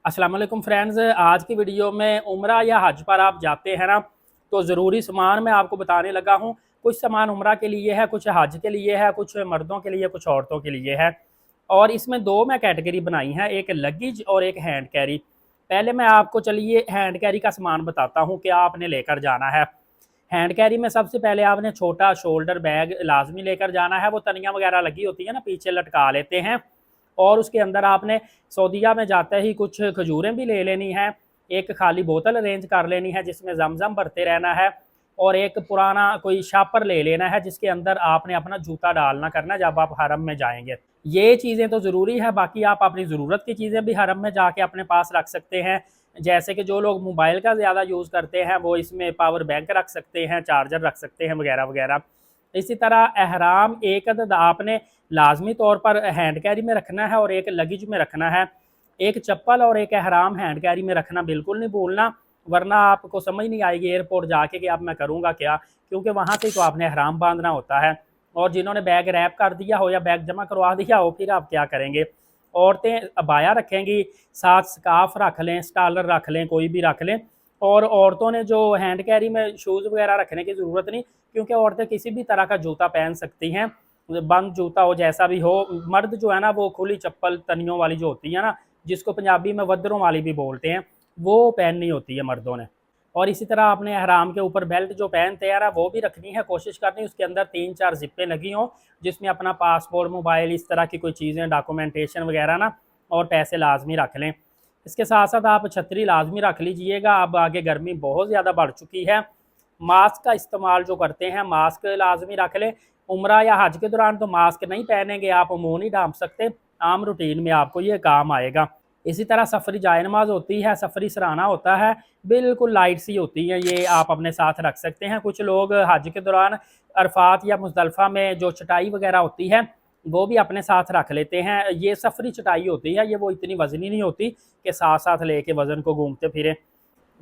अस्सलाम वालेकुम फ्रेंड्स, आज की वीडियो में उम्रा या हज पर आप जाते हैं ना, तो ज़रूरी सामान मैं आपको बताने लगा हूँ। कुछ सामान उम्रा के लिए है, कुछ हज के लिए है, कुछ मर्दों के लिए, कुछ औरतों के लिए है। और इसमें दो मैं कैटेगरी बनाई हैं, एक लगेज और एक हैंड कैरी। पहले मैं आपको चलिए हैंड कैरी का सामान बताता हूँ क्या आपने लेकर जाना है। हैंड कैरी में सबसे पहले आपने छोटा शोल्डर बैग लाजमी लेकर जाना है। वो तनियाँ वगैरह लगी होती है ना, पीछे लटका लेते हैं। और उसके अंदर आपने सऊदीया में जाते ही कुछ खजूरें भी ले लेनी है, एक खाली बोतल अरेंज कर लेनी है जिसमें जमजम भरते रहना है, और एक पुराना कोई शापर ले लेना है जिसके अंदर आपने अपना जूता डालना करना जब आप हरम में जाएंगे। ये चीज़ें तो ज़रूरी है, बाकी आप अपनी ज़रूरत की चीज़ें भी हरम में जाके अपने पास रख सकते हैं। जैसे कि जो लोग मोबाइल का ज़्यादा यूज़ करते हैं वो इसमें पावर बैंक रख सकते हैं, चार्जर रख सकते हैं वगैरह वगैरह। इसी तरह एहराम एक अदद आपने लाजमी तौर पर हैंड कैरी में रखना है और एक लगेज में रखना है। एक चप्पल और एक एहराम हैंड कैरी में रखना बिल्कुल नहीं भूलना, वरना आपको समझ नहीं आएगी एयरपोर्ट जाके कि अब मैं करूँगा क्या, क्योंकि वहाँ से तो आपने एहराम बांधना होता है। और जिन्होंने बैग रैप कर दिया हो या बैग जमा करवा दिया हो, फिर आप क्या करेंगे। औरतें अबाया रखेंगी, साथ स्कार्फ रख लें, स्टालर रख लें, कोई भी रख लें। और औरतों ने जो हैंड कैरी में शूज़ वगैरह रखने की ज़रूरत नहीं, क्योंकि औरतें किसी भी तरह का जूता पहन सकती हैं, बंद जूता हो जैसा भी हो। मर्द जो है ना वो खुली चप्पल तनियों वाली जो होती है ना, जिसको पंजाबी में वदरों वाली भी बोलते हैं, वो पहननी होती है मर्दों ने। और इसी तरह आपने अहराम के ऊपर बेल्ट जो पहनते हैं ना वो भी रखनी है, कोशिश करनी उसके अंदर 3-4 जिप्पें लगी हों, जिसमें अपना पासपोर्ट, मोबाइल, इस तरह की कोई चीज़ें, डॉक्यूमेंटेशन वगैरह ना, और पैसे लाजमी रख लें। इसके साथ साथ आप छतरी लाजमी रख लीजिएगा, अब आगे गर्मी बहुत ज़्यादा बढ़ चुकी है। मास्क का इस्तेमाल जो करते हैं, मास्क लाजमी रख लें। उम्रा या हज के दौरान तो मास्क नहीं पहनेंगे, आप मुंह नहीं ढांप सकते, आम रूटीन में आपको ये काम आएगा। इसी तरह सफरी जाए नमाज होती है, सफरी सराहना होता है, बिल्कुल लाइट सी होती है, ये आप अपने साथ रख सकते हैं। कुछ लोग हज के दौरान अरफात या मुजदलफा में जो चटाई वगैरह होती है वो भी अपने साथ रख लेते हैं। ये सफरी चटाई होती है, ये वो इतनी वजनी नहीं होती कि साथ साथ लेके वजन को घूमते फिरें।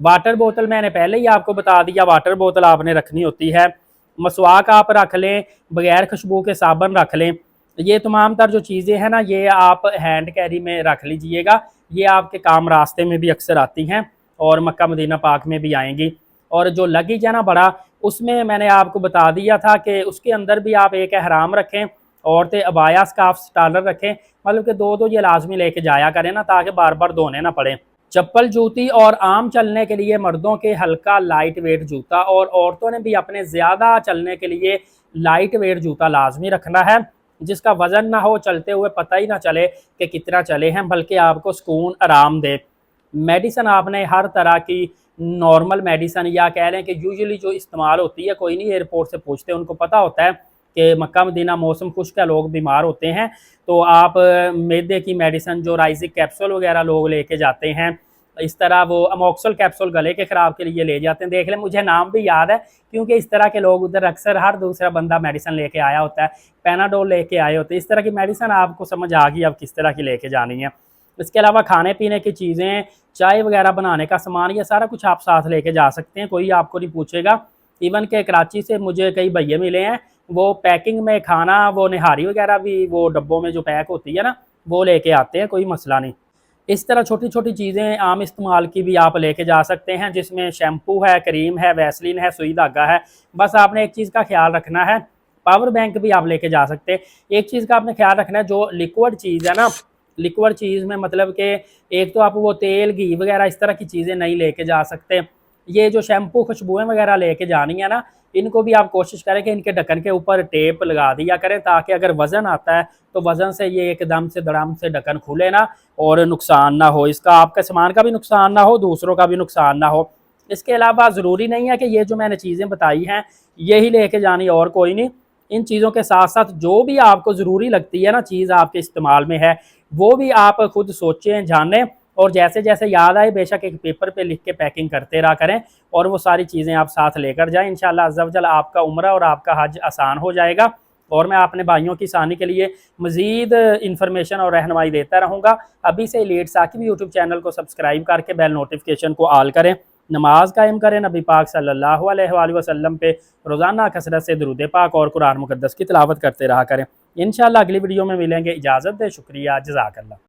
वाटर बोतल मैंने पहले ही आपको बता दिया, वाटर बोतल आपने रखनी होती है। मसवाक आप रख लें, बगैर खुशबू के साबन रख लें। ये तमाम तर जो चीज़ें हैं ना, ये आप हैंड कैरी में रख लीजिएगा। ये आपके काम रास्ते में भी अक्सर आती हैं और मक्का मदीना पाक में भी आएंगी। और जो लगेज है ना बड़ा, उसमें मैंने आपको बता दिया था कि उसके अंदर भी आप एक एहराम रखें, औरतें अबाया, स्कार्फ, स्टालर रखें। मतलब कि दो दो ये लाजमी लेके जाया करें ना, ताकि बार बार धोने ना पड़े। चप्पल, जूती और आम चलने के लिए मर्दों के हल्का लाइट वेट जूता, और औरतों ने भी अपने ज़्यादा चलने के लिए लाइट वेट जूता लाजमी रखना है, जिसका वज़न ना हो, चलते हुए पता ही ना चले कि कितना चले हैं, बल्कि आपको सुकून आराम दे। मेडिसन आपने हर तरह की नॉर्मल मेडिसन, या कह लें कि यूजुअली जो इस्तेमाल होती है, कोई नहीं एयरपोर्ट से पूछते, उनको पता होता है कि मक्का मदीना मौसम खुश्क है, लोग बीमार होते हैं। तो आप मैदे की मेडिसन, जो राइजिक कैप्सूल वगैरह लोग लेके जाते हैं, इस तरह वो अमोक्सल कैप्सूल गले के ख़राब के लिए ले जाते हैं। देख लें, मुझे नाम भी याद है, क्योंकि इस तरह के लोग उधर अक्सर हर दूसरा बंदा मेडिसन लेके आया होता है, पैनाडोल लेके आए होते हैं। इस तरह की मेडिसन आपको समझ आ गई अब किस तरह की लेके जानी है। इसके अलावा खाने पीने की चीज़ें, चाय वगैरह बनाने का सामान, ये सारा कुछ आप साथ लेके जा सकते हैं, कोई आपको नहीं पूछेगा। इवन के कराची से मुझे कई भैया मिले हैं, वो पैकिंग में खाना, वो निहारी वगैरह भी वो डब्बों में जो पैक होती है ना, वो लेके आते हैं, कोई मसला नहीं। इस तरह छोटी छोटी चीज़ें आम इस्तेमाल की भी आप लेके जा सकते हैं, जिसमें शैम्पू है, क्रीम है, वैसलीन है, सुई धागा है। बस आपने एक चीज़ का ख्याल रखना है, पावर बैंक भी आप लेके जा सकते हैं। एक चीज़ का आपने ख्याल रखना है, जो लिक्विड चीज़ है ना, लिक्विड चीज़ में मतलब कि एक तो आप वो तेल, घी वगैरह इस तरह की चीज़ें नहीं लेके जा सकते। ये जो शैम्पू, खुशबुएँ वगैरह लेके जानी है ना, इनको भी आप कोशिश करें कि इनके ढक्कन के ऊपर टेप लगा दिया करें, ताकि अगर वज़न आता है तो वज़न से ये एकदम से धड़ाम से ढक्कन खुले ना और नुकसान ना हो, इसका आपका सामान का भी नुकसान ना हो, दूसरों का भी नुकसान ना हो। इसके अलावा ज़रूरी नहीं है कि ये जो मैंने चीज़ें बताई हैं यही लेके जानी, और कोई नहीं। इन चीज़ों के साथ साथ जो भी आपको ज़रूरी लगती है ना, चीज़ आपके इस्तेमाल में है, वो भी आप खुद सोचें, जानें, और जैसे जैसे याद आए बेशक एक पेपर पे लिख के पैकिंग करते रहा करें, और वो सारी चीज़ें आप साथ लेकर जाएं। इंशाअल्लाह अज़्ज़ा वजल आपका उम्रा और आपका हज आसान हो जाएगा। और मैं अपने भाइयों की आसानी के लिए मज़ीद इन्फॉर्मेशन और रहनुमाई देता रहूँगा। अभी से एलीट साकिब यूट्यूब चैनल को सब्सक्राइब करके बेल नोटिफिकेशन को ऑल करें, नमाज कायम करें, नबी पाक सल्लल्लाहु अलैहि वसल्लम पे रोज़ाना कसरत से दुरूद पाक और कुरान मुक़द्दस की तिलावत करते रहा करें। इंशाअल्लाह अगली वीडियो में मिलेंगे। इजाज़त दें, शुक्रिया, जज़ाकल्लाह।